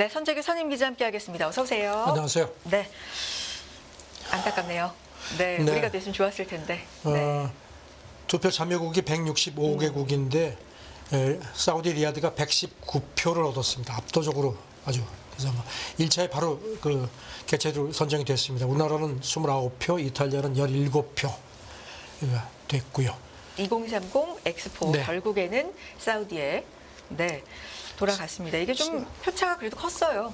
네, 선재규 선임 기자 함께하겠습니다. 어서 오세요. 안녕하세요. 네, 안타깝네요. 네, 네. 우리가 됐으면 좋았을 텐데. 네. 투표 참여국이 165개국인데 사우디 리야드가 119표를 얻었습니다. 압도적으로 아주. 그래서 1차에 바로 그 개최로 선정이 됐습니다. 우리나라는 29표, 이탈리아는 17표 됐고요. 2030 엑스포 네. 결국에는 사우디에 돌아갔습니다. 이게 좀 표차가 그래도 컸어요.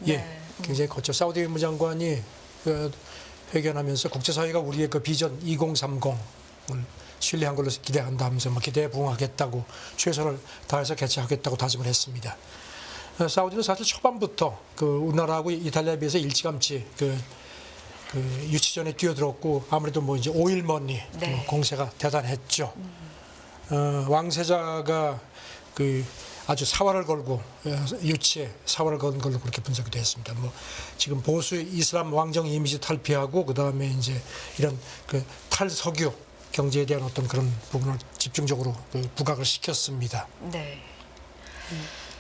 예, 네. 굉장히 컸죠. 사우디 외무장관이 회견하면서 국제사회가 우리의 그 비전 2030을 신뢰한 걸로 기대한다 하면서 기대에 부응하겠다고 최선을 다해서 개최하겠다고 다짐을 했습니다. 사우디는 사실 초반부터 그 우리나라하고 이탈리아에 비해서 일찌감치 그 유치전에 뛰어들었고 아무래도 뭐 이제 오일머니 네. 공세가 대단했죠. 왕세자가 그 아주 사활을 걸고 유치에 사활을 건 걸로 그렇게 분석이 됐습니다. 뭐 지금 보수 이슬람 왕정 이미지 탈피하고 그 다음에 이제 이런 그 탈석유 경제에 대한 어떤 그런 부분을 집중적으로 부각을 시켰습니다. 네.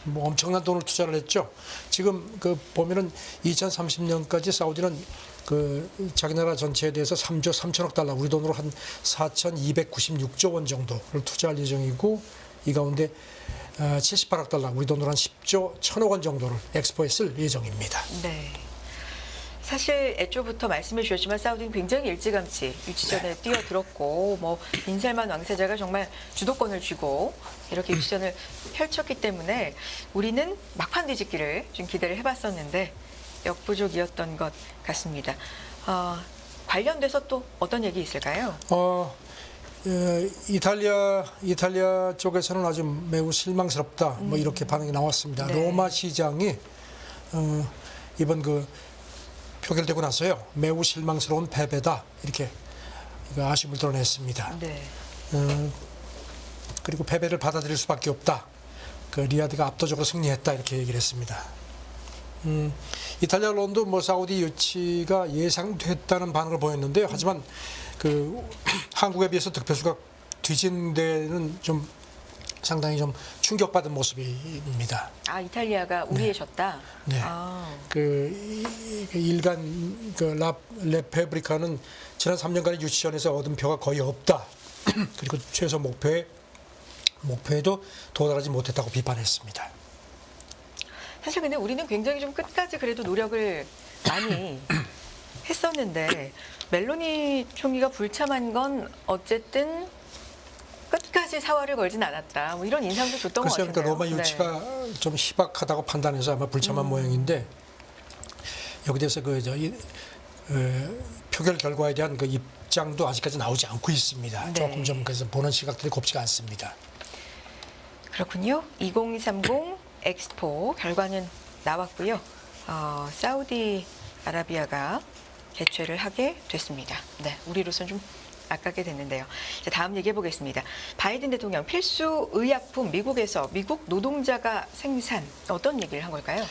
뭐 엄청난 돈을 투자를 했죠. 지금 그 보면은 2030년까지 사우디는 그 자기 나라 전체에 대해서 3조 3천억 달러, 우리 돈으로 한 4,296조 원 정도를 투자할 예정이고 이 가운데 78억 달러, 우리 돈으로 한 10조 1천억 원 정도를 엑스포에 쓸 예정입니다. 네. 사실 애초부터 말씀해 주셨지만 사우디는 굉장히 일찌감치 유치전에 뛰어들었고 뭐 빈살만 왕세자가 정말 주도권을 쥐고 이렇게 유치전을 펼쳤기 때문에 우리는 막판 뒤집기를 좀 기대를 해봤었는데 역부족이었던 것 같습니다. 관련돼서 또 어떤 얘기 있을까요? 이탈리아 쪽에서는 아주 매우 실망스럽다. 뭐 이렇게 반응이 나왔습니다. 네. 로마 시장이 이번 그 표결되고 나서요 매우 실망스러운 패배다 이렇게 아쉬움을 드러냈습니다. 네. 그리고 패배를 받아들일 수밖에 없다. 그 리야드가 압도적으로 승리했다 이렇게 얘기를 했습니다. 이탈리아 언론도 뭐 사우디 유치가 예상됐다는 반응을 보였는데요. 하지만 그 한국에 비해서 득표수가 뒤진 데는 좀 상당히 좀 충격받은 모습입니다. 아, 이탈리아가 우위해졌다. 네. 그 일간 그 레페브리카는 지난 3년간의 유치전에서 얻은 표가 거의 없다. 그리고 최소 목표에도 도달하지 못했다고 비판했습니다. 사실 근데 우리는 굉장히 좀 끝까지 그래도 노력을 많이 했었는데 멜로니 총리가 불참한 건 어쨌든 끝까지 사활을 걸진 않았다. 뭐 이런 인상도 줬던 것 글쎄요, 같은데요. 그러니까 로마 유치가 좀 희박하다고 판단해서 아마 불참한 모양인데 여기 대해서 표결 결과에 대한 그 입장도 아직까지 나오지 않고 있습니다. 네. 조금 좀 그래서 보는 시각들이 곱지가 않습니다. 그렇군요. 2030 엑스포 결과는 나왔고요. 사우디아라비아가 개최를 하게 됐습니다. 네, 우리로서는 좀 아깝게 됐는데요. 자, 다음 얘기해 보겠습니다. 바이든 대통령 필수 의약품 미국에서 미국 노동자가 생산 어떤 얘기를 한 걸까요?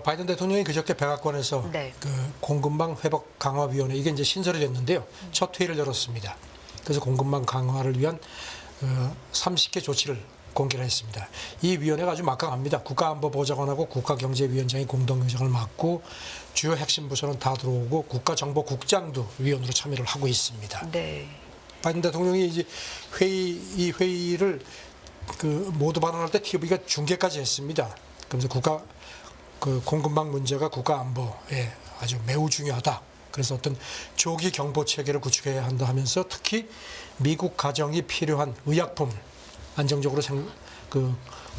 바이든 대통령이 그저께 백악관에서 네. 그 공급망 회복 강화위원회 이게 이제 신설이 됐는데요. 첫 회의를 열었습니다. 그래서 공급망 강화를 위한 30개 조치를 공개를 했습니다. 이 위원회가 아주 막강합니다. 국가안보보좌관하고 국가경제위원장이 공동의장을 맡고 주요 핵심 부서는 다 들어오고 국가정보국장도 위원으로 참여를 하고 있습니다. 네. 바이든 대통령이 이제 이 회의를 그 모두 발언할 때 TV가 중계까지 했습니다. 그러면서 공급망 문제가 국가안보에 아주 매우 중요하다. 그래서 어떤 조기 경보 체계를 구축해야 한다 하면서 특히 미국 가정이 필요한 의약품 안정적으로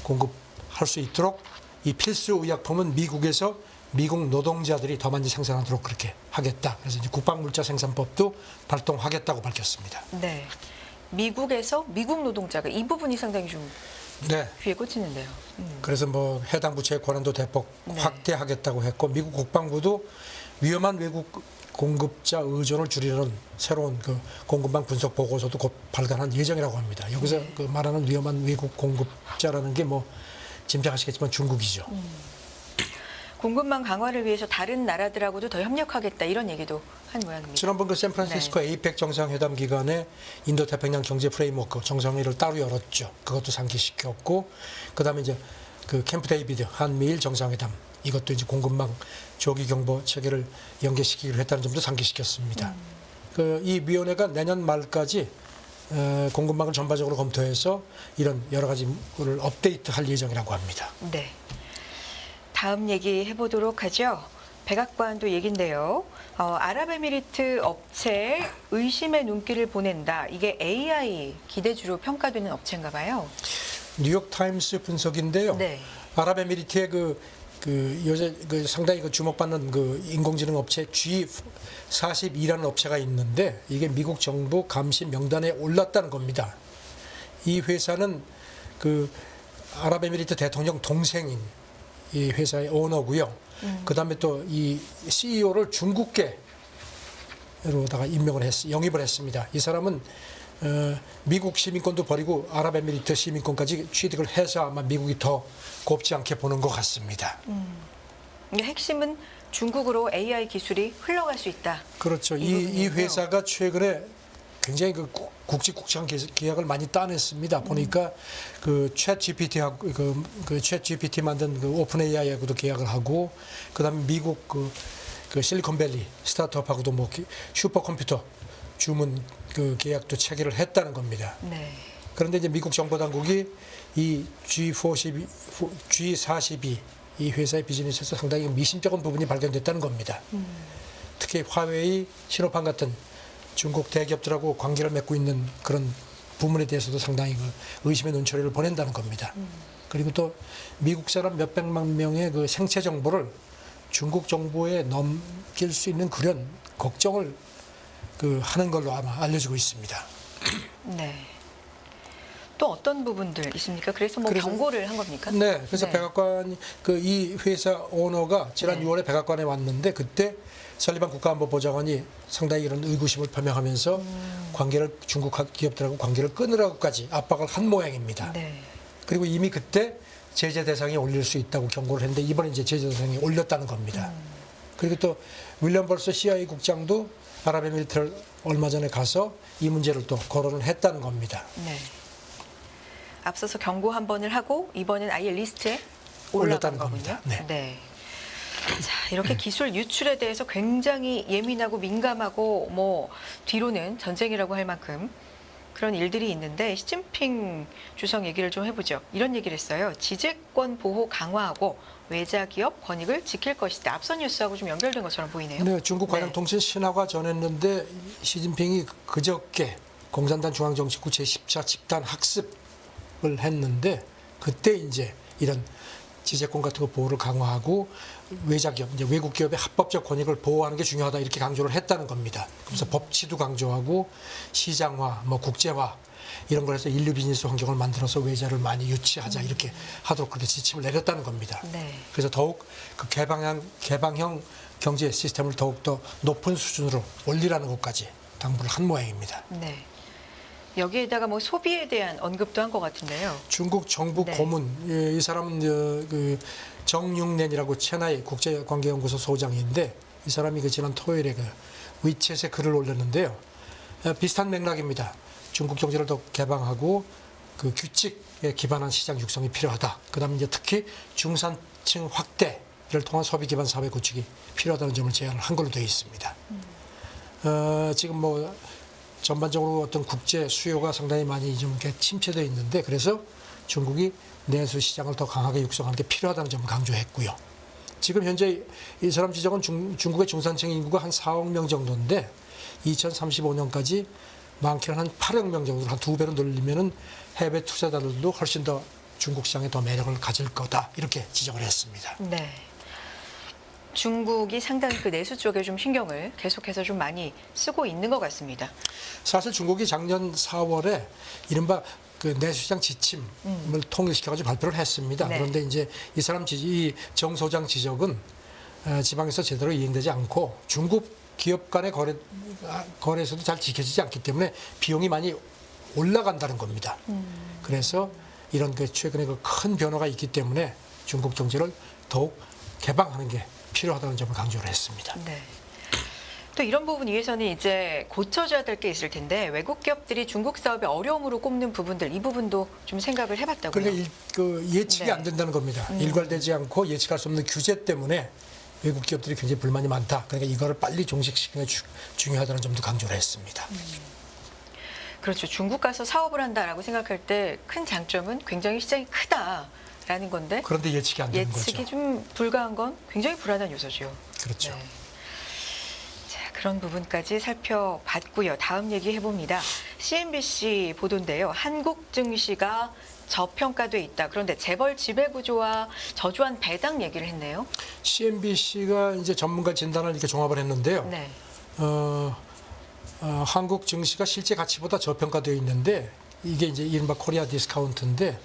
공급할 수 있도록 이 필수 의약품은 미국에서 미국 노동자들이 더 많이 생산하도록 그렇게 하겠다. 그래서 이제 국방물자 생산법도 발동하겠다고 밝혔습니다. 네. 미국에서 미국 노동자가 이 부분이 상당히 좀 네. 귀에 꽂히는데요. 그래서 뭐 해당 부처의 권한도 대폭 네. 확대하겠다고 했고 미국 국방부도 위험한 외국 공급자 의존을 줄이는 새로운 그 공급망 분석 보고서도 곧 발간할 예정이라고 합니다. 여기서 그 말하는 위험한 외국 공급자라는 게 뭐 짐작하시겠지만 중국이죠. 공급망 강화를 위해서 다른 나라들하고도 더 협력하겠다 이런 얘기도 한 모양입니다. 지난번 그 샌프란시스코 에이펙 정상회담 기간에 인도 태평양 경제 프레임워크 정상회의를 따로 열었죠. 그것도 상기시켰고 그다음에 이제 그 캠프 데이비드 한미일 정상회담 이것도 이제 공급망 조기 경보 체계를 연계시키기로 했다는 점도 상기시켰습니다. 이 위원회가 내년 말까지 공급망을 전반적으로 검토해서 이런 여러 가지를 업데이트할 예정이라고 합니다. 네. 다음 얘기 해보도록 하죠. 백악관도 얘긴데요. 아랍에미리트 업체에 의심의 눈길을 보낸다. 이게 AI 기대주로 평가되는 업체인가 봐요. 뉴욕타임스 분석인데요. 네. 아랍에미리트의 요새 상당히 주목받는 인공지능 업체 G42라는 업체가 있는데 이게 미국 정부 감시 명단에 올랐다는 겁니다. 이 회사는 아랍에미리트 대통령 동생인 이 회사의 오너고요. 그다음에 또 이 CEO를 중국계로다가 영입을 했습니다. 이 사람은 미국 시민권도 버리고 아랍에미리트 시민권까지 취득을 해서 아마 미국이 더 곱지 않게 보는 것 같습니다. 핵심은 중국으로 AI 기술이 흘러갈 수 있다. 그렇죠. 이 부분이군요. 회사가 최근에 굉장히 국제국장 계약을 많이 따냈습니다. 보니까 챗 GPT하고 챗 GPT 만든 오픈 AI하고도 계약을 하고, 그다음에 미국 실리콘밸리 스타트업하고도 슈퍼컴퓨터 주문 계약도 체결을 했다는 겁니다. 네. 그런데 이제 미국 정보 당국이 이 G42 이 회사의 비즈니스에서 상당히 미심쩍은 부분이 발견됐다는 겁니다. 특히 화웨이, 신호판 같은 중국 대기업들하고 관계를 맺고 있는 그런 부문에 대해서도 상당히 의심의 눈초리를 보낸다는 겁니다. 그리고 또 미국 사람 몇백만 명의 생체 정보를 중국 정부에 넘길 수 있는 그런 걱정을 하는 걸로 아마 알려지고 있습니다. 네. 또 어떤 부분들 있습니까? 그래서 경고를 한 겁니까? 네, 그래서 네. 백악관 이 회사 오너가 지난 네. 6월에 백악관에 왔는데 그때 설리반 국가안보보좌관이 상당히 이런 의구심을 표명하면서 관계를 중국 기업들하고 관계를 끊으라고까지 압박을 한 모양입니다. 네. 그리고 이미 그때 제재 대상에 올릴 수 있다고 경고를 했는데 이번에 이제 제재 대상에 올렸다는 겁니다. 그리고 또 윌리엄 벌스 CIA 국장도 아랍에미리트를 얼마 전에 가서 이 문제를 또 거론을 했다는 겁니다. 네. 앞서서 경고 한 번을 하고 이번엔 아예 리스트에 올라간 올렸다는 거군요. 겁니다. 네. 자, 이렇게 기술 유출에 대해서 굉장히 예민하고 민감하고 뒤로는 전쟁이라고 할 만큼 그런 일들이 있는데 시진핑 주석 얘기를 좀 해보죠. 이런 얘기를 했어요. 지재권 보호 강화하고 외자 기업 권익을 지킬 것이다. 앞선 뉴스하고 좀 연결된 것처럼 보이네요. 네, 중국 관영통신 신화가 전했는데 시진핑이 그저께 공산당 중앙정치국 제14 집단 학습을 했는데 그때 이제 이런 지재권 같은 거 보호를 강화하고 외자 기업, 이제 외국 기업의 합법적 권익을 보호하는 게 중요하다 이렇게 강조를 했다는 겁니다. 그래서 법치도 강조하고 시장화, 국제화 이런 걸 해서 인류 비즈니스 환경을 만들어서 외자를 많이 유치하자 이렇게 하도록 그렇게 지침을 내렸다는 겁니다. 네. 그래서 더욱 개방형 경제 시스템을 더욱 더 높은 수준으로 올리라는 것까지 당부를 한 모양입니다. 네. 여기에다가 소비에 대한 언급도 한 것 같은데요. 중국 정부 네. 고문, 이 사람은 정육nen이라고 체나이 국제관계연구소 소장인데 이 사람이 지난 토요일에 위챗에 글을 올렸는데요. 비슷한 맥락입니다. 중국 경제를 더 개방하고 규칙에 기반한 시장 육성이 필요하다. 그다음에 이제 특히 중산층 확대를 통한 소비 기반 사회 구축이 필요하다는 점을 제안을 한 걸로 되어 있습니다. 지금 전반적으로 어떤 국제 수요가 상당히 많이 좀 이렇게 침체되어 있는데 그래서 중국이 내수 시장을 더 강하게 육성하는 게 필요하다는 점을 강조했고요. 지금 현재 이 사람 지적은 중국의 중산층 인구가 한 4억 명 정도인데 2035년까지 많게는 한 8억 명 정도 한 2배로 늘리면은 해외 투자자들도 훨씬 더 중국 시장에 더 매력을 가질 거다 이렇게 지적을 했습니다. 네. 중국이 상당히 내수 쪽에 좀 신경을 계속해서 좀 많이 쓰고 있는 것 같습니다. 사실 중국이 작년 4월에 이른바 내수시장 지침을 통일시켜가지고 발표를 했습니다. 네. 그런데 이제 이 정 소장 지적은 지방에서 제대로 이행되지 않고 중국 기업 간의 거래에서도 잘 지켜지지 않기 때문에 비용이 많이 올라간다는 겁니다. 그래서 이런 최근에 큰 변화가 있기 때문에 중국 경제를 더욱 개방하는 게 필요하다는 점을 강조를 했습니다. 네. 또 이런 부분 위해서는 이제 고쳐줘야 될 게 있을 텐데 외국 기업들이 중국 사업에 어려움으로 꼽는 부분들 이 부분도 좀 생각을 해봤다고요. 그러니까 예측이 네. 안 된다는 겁니다. 일괄되지 않고 예측할 수 없는 규제 때문에 외국 기업들이 굉장히 불만이 많다. 그러니까 이거를 빨리 종식시키는 게 중요하다는 점도 강조를 했습니다. 그렇죠. 중국 가서 사업을 한다라고 생각할 때 큰 장점은 굉장히 시장이 크다라는 건데 그런데 예측이 안 되는 예측이 거죠. 좀 불가한 건 굉장히 불안한 요소죠. 그렇죠. 네. 자, 그런 부분까지 살펴봤고요. 다음 얘기 해봅니다. CNBC 보도인데요. 한국 증시가 저평가돼 있다. 그런데 재벌 지배 구조와 저조한 배당 얘기를 했네요. CNBC가 이제 전문가 진단을 이렇게 종합을 했는데요. 네. 한국 증시가 실제 가치보다 저평가되어 있는데 이게 이제 이른바 코리아 디스카운트인데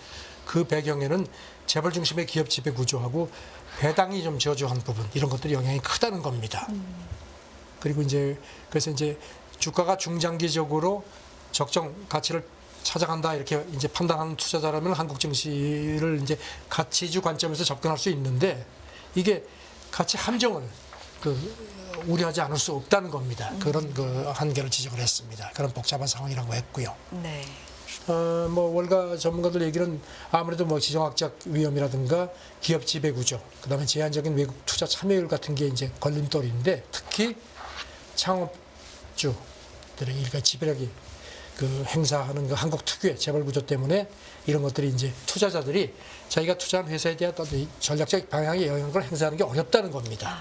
그 배경에는 재벌 중심의 기업 지배 구조하고 배당이 좀 저조한 부분 이런 것들이 영향이 크다는 겁니다. 그리고 그래서 이제 주가가 중장기적으로 적정 가치를 찾아간다 이렇게 이제 판단하는 투자자라면 한국 증시를 이제 가치주 관점에서 접근할 수 있는데 이게 가치 함정을 우려하지 않을 수 없다는 겁니다. 그런 한계를 지적을 했습니다. 그런 복잡한 상황이라고 했고요. 네. 월가 전문가들 얘기는 아무래도 지정학적 위험이라든가 기업 지배 구조, 그다음에 제한적인 외국 투자 참여율 같은 게 이제 걸림돌인데 특히 창업주들의 일가 지배력이 행사하는 한국 특유의 재벌 구조 때문에 이런 것들이 이제 투자자들이 자기가 투자한 회사에 대한 어떤 전략적 방향에 영향을 행사하는 게 어렵다는 겁니다.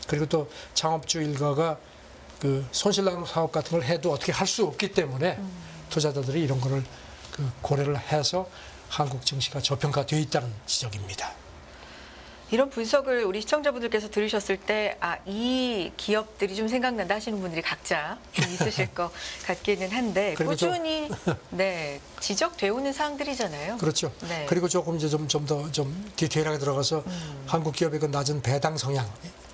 그리고 또 창업주 일가가 손실나는 사업 같은 걸 해도 어떻게 할 수 없기 때문에 투자자들이 이런 거를 고려를 해서 한국 증시가 저평가되어 있다는 지적입니다. 이런 분석을 우리 시청자분들께서 들으셨을 때, 이 기업들이 좀 생각난다 하시는 분들이 각자 좀 있으실 것 같기는 한데, 꾸준히 지적되어 오는 사항들이잖아요. 그렇죠. 네. 그리고 조금 이제 좀 더 디테일하게 들어가서 한국 기업의 낮은 배당 성향,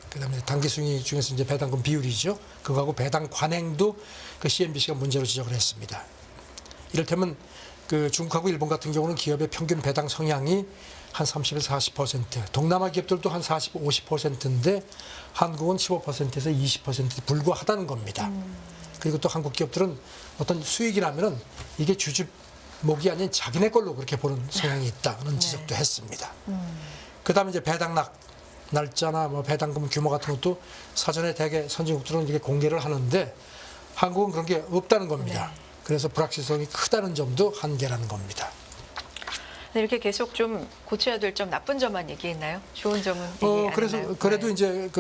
그다음에 단기 수익 중에서 이제 배당금 비율이죠. 그거하고 배당 관행도 CNBC가 문제로 지적을 했습니다. 이를테면 중국하고 일본 같은 경우는 기업의 평균 배당 성향이 한 30에서 40%, 동남아 기업들도 한 40, 50%인데 한국은 15%에서 20% 불과하다는 겁니다. 그리고 또 한국 기업들은 어떤 수익이 나면은 이게 주주목이 아닌 자기네 걸로 그렇게 보는 성향이 있다는 지적도 했습니다. 그다음에 이제 배당 날짜나 배당금 규모 같은 것도 사전에 대개 선진국들은 이렇게 공개를 하는데 한국은 그런 게 없다는 겁니다. 네. 그래서 불확실성이 크다는 점도 한계라는 겁니다. 이렇게 계속 좀 고쳐야 될 점, 나쁜 점만 얘기했나요? 좋은 점은 얘기 안 그래서 했나요? 그래도 네. 이제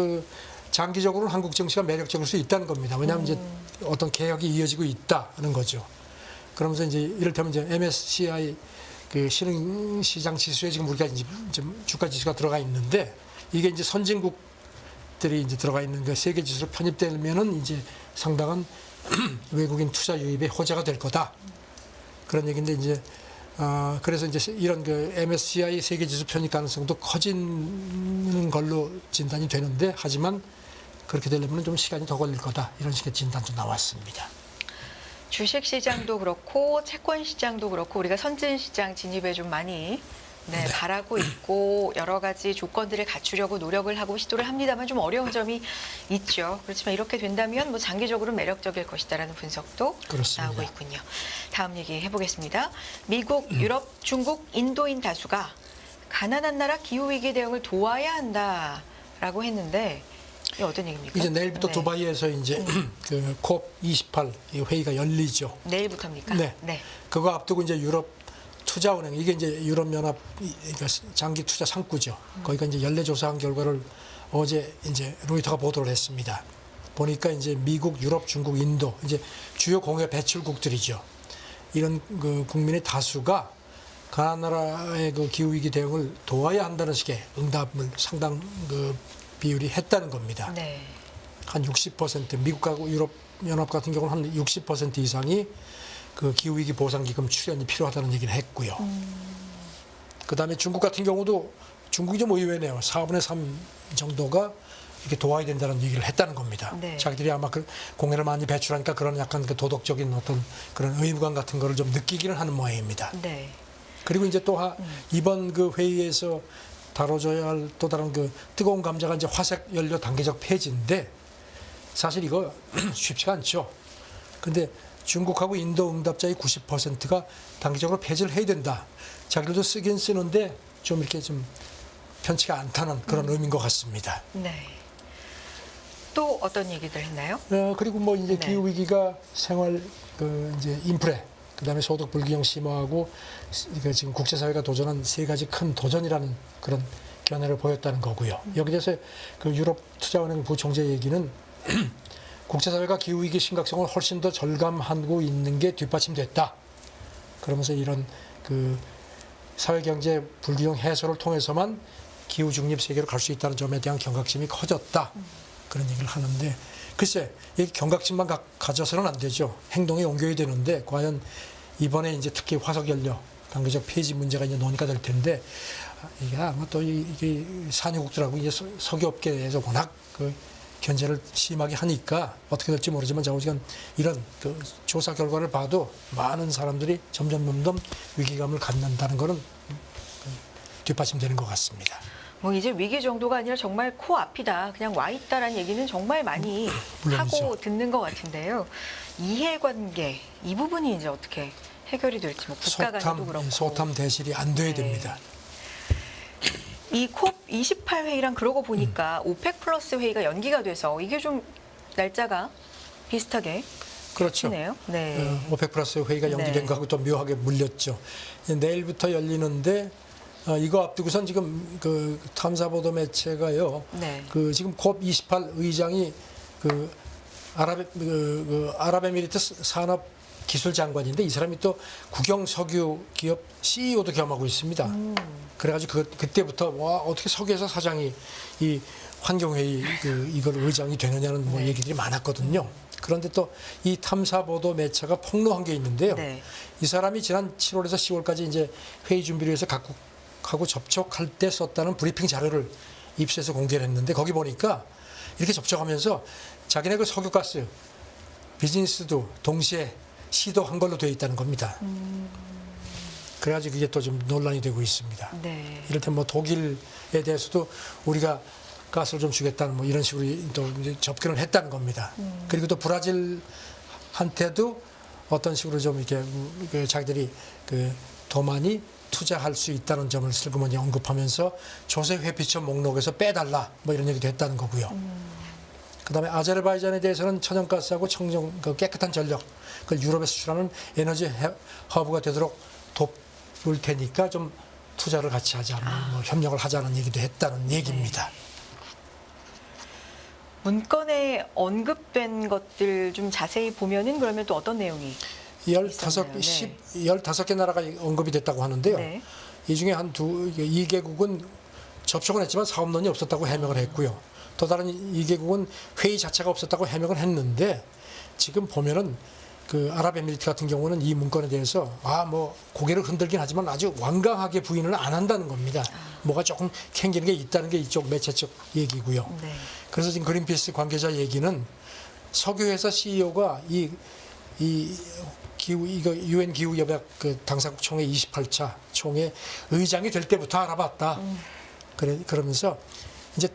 장기적으로는 한국 증시가 매력적일 수 있다는 겁니다. 왜냐하면 이제 어떤 개혁이 이어지고 있다는 거죠. 그러면서 이제 이를테면 이제 MSCI 신흥시장 지수에 지금 우리가 이제 좀 주가 지수가 들어가 있는데 이게 이제 선진국들이 이제 들어가 있는 세계 지수로 편입되면은 이제 상당한 외국인 투자 유입의 호재가 될 거다. 그런 얘기인데 이제 그래서 이제 이런 MSCI 세계 지수 편입 가능성도 커지는 걸로 진단이 되는데 하지만 그렇게 되려면 좀 시간이 더 걸릴 거다. 이런 식의 진단도 나왔습니다. 주식 시장도 그렇고 채권 시장도 그렇고 우리가 선진 시장 진입에 좀 많이 바라고 있고 여러 가지 조건들을 갖추려고 노력을 하고 시도를 합니다만 좀 어려운 점이 있죠. 그렇지만 이렇게 된다면 장기적으로 매력적일 것이다라는 분석도 그렇습니다. 나오고 있군요. 다음 얘기 해보겠습니다. 미국, 유럽, 중국, 인도인 다수가 가난한 나라 기후위기 대응을 도와야 한다라고 했는데 이게 어떤 얘기입니까? 이제 내일부터 두바이에서 이제 COP28 회의가 열리죠. 내일부터입니까? 네. 그거 앞두고 이제 유럽 투자은행 이게 이제 유럽연합 장기 투자 상구죠. 거기가 이제 연례 조사한 결과를 어제 이제 로이터가 보도를 했습니다. 보니까 이제 미국, 유럽, 중국, 인도 이제 주요 공유 배출국들이죠. 이런 국민의 다수가 가난한 나라의 기후 위기 대응을 도와야 한다는 식의 응답을 상당 비율이 했다는 겁니다. 네. 한 60% 미국하고 유럽 연합 같은 경우는 한 60% 이상이 기후위기 보상기금 출연이 필요하다는 얘기를 했고요. 그다음에 중국 같은 경우도 중국이 좀 의외네요. 4분의 3 정도가 이렇게 도와야 된다는 얘기를 했다는 겁니다. 네. 자기들이 아마 공해를 많이 배출하니까 그런 약간 도덕적인 어떤 그런 의무감 같은 거를 좀 느끼기는 하는 모양입니다. 네. 그리고 이제 또 이번 회의에서 다뤄져야 할 또 다른 뜨거운 감자가 이제 화석 연료 단계적 폐지인데 사실 이거 쉽지가 않죠. 근데 중국하고 인도 응답자의 90%가 단기적으로 폐지를 해야 된다. 자기들도 쓰긴 쓰는데 좀 이렇게 좀 편치가 않다는 그런 의미인 것 같습니다. 네. 또 어떤 얘기들 했나요? 그리고 뭐 이제 네. 기후 위기가 생활 이제 인프레, 그다음에 소득 불균형 심화하고 지금 국제사회가 도전한 세 가지 큰 도전이라는 그런 견해를 보였다는 거고요. 여기 대해서 그 유럽 투자은행 부총재 얘기는 국제사회가 기후 위기 심각성을 훨씬 더 절감하고 있는 게 뒷받침됐다. 그러면서 이런 그 사회 경제 불균형 해소를 통해서만 기후 중립 세계로 갈 수 있다는 점에 대한 경각심이 커졌다. 그런 얘기를 하는데 글쎄 이 경각심만 가져서는 안 되죠. 행동에 옮겨야 되는데 과연 이번에 이제 특히 화석 연료 단계적 폐지 문제가 이제 논의가 될 텐데 이게 아마 또 이게 산유국들하고 이제 석유업계에서 워낙 그 견제를 심하게 하니까 어떻게 될지 모르지만 좌우지간 이런 그 조사 결과를 봐도 많은 사람들이 점점 위기감을 갖는다는 것은 뒷받침되는 것 같습니다. 뭐 이제 위기 정도가 아니라 정말 코앞이다. 그냥 와 있다라는 얘기는 정말 많이 물론이죠. 하고 듣는 것 같은데요. 이해관계 이 부분이 이제 어떻게 해결이 될지 뭐 국가 간에도 그렇고 소탐 대실이 안 돼야 네. 됩니다. 이 콥 28회의랑 그러고 보니까 오펙 플러스 회의가 연기가 돼서 이게 좀 날짜가 비슷하게 그렇죠. 네요. 네. 오펙 플러스 회의가 연기된 네. 거하고 또 묘하게 물렸죠. 내일부터 열리는데 이거 앞두고선 지금 그 탐사보도 매체가요. 네. 그 지금 콥 28 의장이 그 아랍에미리트 산업 기술 장관인데 이 사람이 또 국영 석유 기업 CEO도 겸하고 있습니다. 그래가지고 그때부터 와 어떻게 석유회사 사장이 이 환경회의 이걸 의장이 되느냐는 뭐 네. 얘기들이 많았거든요. 그런데 또 이 탐사보도 매체가 폭로한 게 있는데요. 네. 이 사람이 지난 7월에서 10월까지 이제 회의 준비를 위해서 각국하고 접촉할 때 썼다는 브리핑 자료를 입수해서 공개를 했는데 거기 보니까 이렇게 접촉하면서 자기네 그 석유가스 비즈니스도 동시에 시도한 걸로 되어 있다는 겁니다. 그래가지고 그게 또 좀 논란이 되고 있습니다. 네. 이를테면 뭐 독일에 대해서도 우리가 가스를 좀 주겠다는 뭐 이런 식으로 또 이제 접근을 했다는 겁니다. 그리고 또 브라질한테도 어떤 식으로 좀 이렇게 그 자기들이 그 더 많이 투자할 수 있다는 점을 슬그머니 언급하면서 조세 회피처 목록에서 빼달라 뭐 이런 얘기도 했다는 거고요. 그다음에 아제르바이잔에 대해서는 천연가스하고 그 깨끗한 전력, 그걸 유럽에 수출하는 에너지 허브가 되도록 돕을 테니까 좀 투자를 같이 하자, 뭐 협력을 하자는 얘기도 했다는 얘기입니다. 문건에 언급된 것들 좀 자세히 보면은 그러면 또 어떤 내용이 15개 나라가 언급이 됐다고 하는데요. 네. 이 중에 한 2개국은 접촉은 했지만 사업론이 없었다고 해명을 했고요. 또 다른 2개국은 회의 자체가 없었다고 해명을 했는데 지금 보면은 그 아랍에미리트 같은 경우는 이 문건에 대해서 뭐 고개를 흔들긴 하지만 아주 완강하게 부인을 안 한다는 겁니다. 뭐가 조금 캥기는 게 있다는 게 이쪽 매체 쪽 얘기고요. 네. 그래서 지금 그린피스 관계자 얘기는 석유회사 CEO가 이 기후 이거 유엔 기후 협약 그 당사국 총회 28차 총회 의장이 될 때부터 알아봤다. 그러면서 이제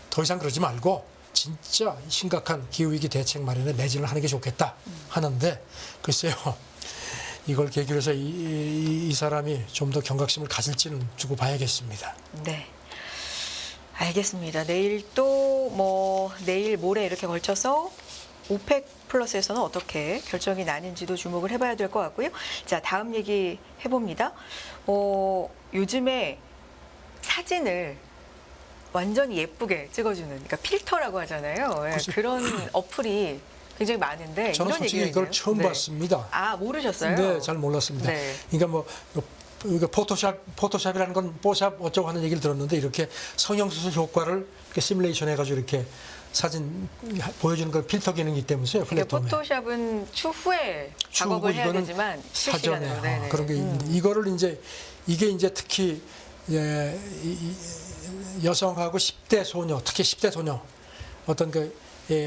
더 이상 그러지 말고 진짜 심각한 기후위기 대책 마련에 매진을 하는 게 좋겠다 하는데 글쎄요. 이걸 계기로 해서 이 사람이 좀 더 경각심을 가질지는 두고 봐야겠습니다. 네. 알겠습니다. 내일 또 내일 모레 이렇게 걸쳐서 오펙 플러스에서는 어떻게 결정이 나는지도 주목을 해봐야 될 것 같고요. 자, 다음 얘기 해봅니다. 요즘에 사진을 완전히 예쁘게 찍어주는, 그러니까 필터라고 하잖아요. 예, 그런 어플이 굉장히 많은데 저는 이런 솔직히 얘기가 이걸 있나요? 처음 네. 봤습니다. 아, 모르셨어요? 네, 잘 몰랐습니다. 네. 그러니까 뭐 이거 포토샵이라는 건 뽀샵 어쩌고 하는 얘기를 들었는데 이렇게 성형수술 효과를 이렇게 시뮬레이션 해가지고 이렇게 사진 보여주는 걸 필터 기능이 있다면서요. 그러니까 플랫폼에. 포토샵은 추후에 추후고 작업을 해야 이거는 되지만 사전에 실시간으로. 네네. 그런 게 이거를 이게 이제 특히 여성하고 10대 소녀, 특히 10대 소녀 어떤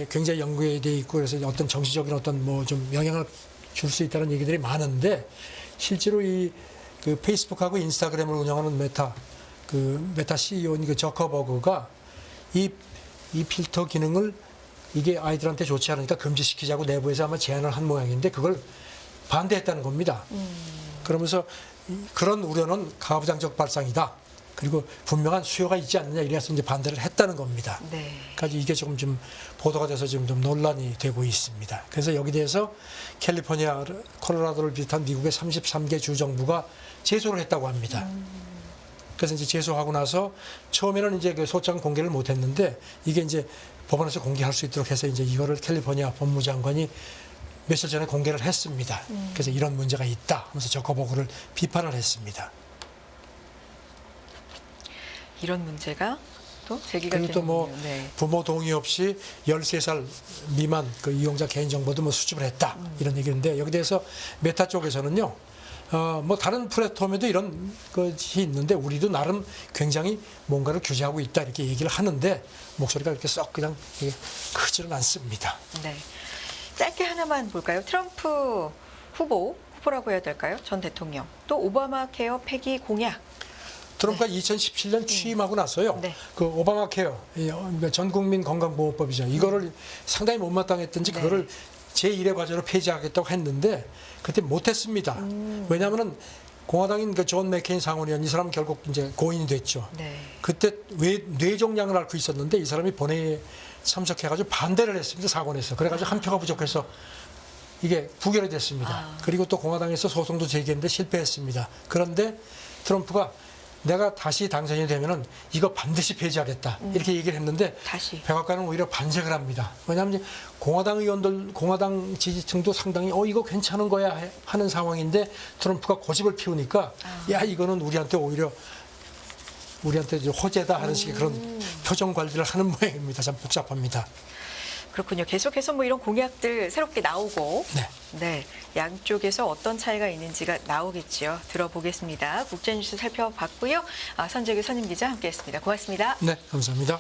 굉장히 연구에 돼 있고 그래서 어떤 정치적인 어떤 뭐 좀 영향을 줄 수 있다는 얘기들이 많은데 실제로 그 페이스북하고 인스타그램을 운영하는 메타 CEO인 그 저커버그가 이 필터 기능을 이게 아이들한테 좋지 않으니까 금지시키자고 내부에서 아마 제안을 한 모양인데 그걸 반대했다는 겁니다. 그러면서 그런 우려는 가부장적 발상이다. 그리고 분명한 수요가 있지 않느냐 이래서 이제 반대를 했다는 겁니다. 네. 그러니까 이게 조금 좀 보도가 돼서 지금 좀 논란이 되고 있습니다. 그래서 여기 대해서 캘리포니아, 콜로라도를 비롯한 미국의 33개 주 정부가 제소를 했다고 합니다. 그래서 이제 제소하고 나서 처음에는 이제 그 소장 공개를 못 했는데 이게 이제 법원에서 공개할 수 있도록 해서 이제 이거를 캘리포니아 법무장관이 며칠 전에 공개를 했습니다. 그래서 이런 문제가 있다 하면서 저커버그를 비판을 했습니다. 이런 문제가 또 제기가 그리고 또 뭐 되는군요. 네. 부모 동의 없이 13살 미만 그 이용자 개인정보도 뭐 수집을 했다 이런 얘기인데 여기 대해서 메타 쪽에서는요. 뭐 다른 플랫폼에도 이런 것이 있는데 우리도 나름 굉장히 뭔가를 규제하고 있다 이렇게 얘기를 하는데 목소리가 이렇게 썩 그냥 이게 크지는 않습니다. 네. 짧게 하나만 볼까요? 트럼프 후보라고 해야 될까요? 전 대통령. 또 오바마 케어 폐기 공약. 트럼프가 2017년 취임하고 나서요. 네. 그 오바마 케어, 그러니까 전 국민 건강보호법이죠. 이거를 상당히 못마땅했던지 네. 그거를 제1의 과제로 폐지하겠다고 했는데 그때 못했습니다. 왜냐하면은 공화당인 그 존 맥케인 상원의원 이 사람은 결국 이제 고인이 됐죠. 네. 그때 뇌종양을 앓고 있었는데 이 사람이 본회의에 참석해가지고 반대를 했습니다. 상원에서. 그래가지고 한 표가 부족해서 이게 부결이 됐습니다. 그리고 또 공화당에서 소송도 제기했는데 실패했습니다. 그런데 트럼프가 내가 다시 당선이 되면은 이거 반드시 폐지하겠다 이렇게 얘기를 했는데 다시. 백악관은 오히려 반색을 합니다. 왜냐하면 이제 공화당 의원들, 공화당 지지층도 상당히 이거 괜찮은 거야 하는 상황인데 트럼프가 고집을 피우니까 야 이거는 우리한테 오히려 우리한테 이제 호재다 하는 식의 그런 표정 관리를 하는 모양입니다. 참 복잡합니다. 그렇군요. 계속해서 뭐 이런 공약들 새롭게 나오고 네. 네, 양쪽에서 어떤 차이가 있는지가 나오겠지요. 들어보겠습니다. 국제뉴스 살펴봤고요. 선재규 선임기자 함께했습니다. 고맙습니다. 네, 감사합니다.